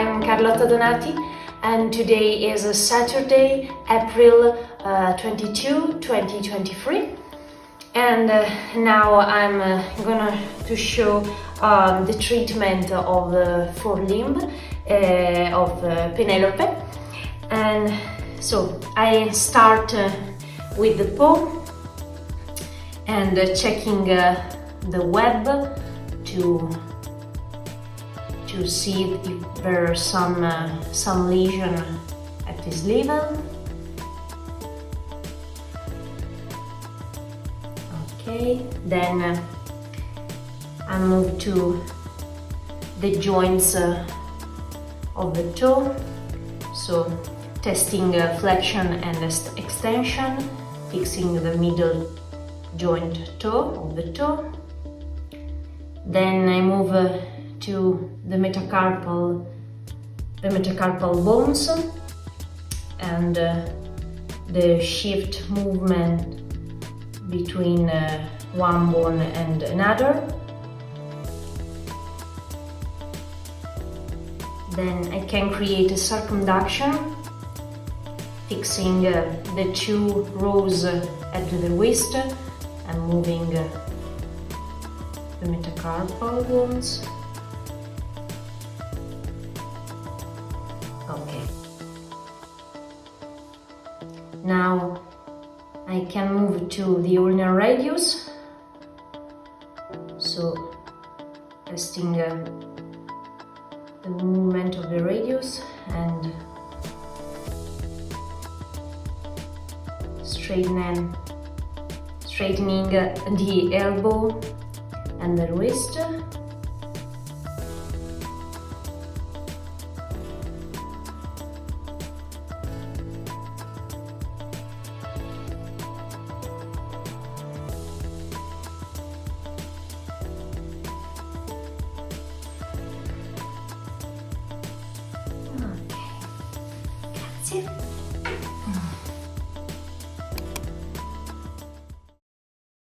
I'm Carlotta Donati and today is a Saturday, April 22, 2023, and now I'm gonna to show the treatment of the forelimb of Penelope. And so I start with the paw and checking the web to see if there are some lesion at this level. Okay, then I move to the joints of the toe, so testing flexion and extension, fixing the middle joint toe of the toe. Then I move to the metacarpal bones and the shift movement between one bone and another. Then I can create a circumduction, fixing the two rows at the wrist and moving the metacarpal bones. Okay. Now I can move to the ulnar radius, so testing the movement of the radius and straightening the elbow and the wrist. Okay, grazie.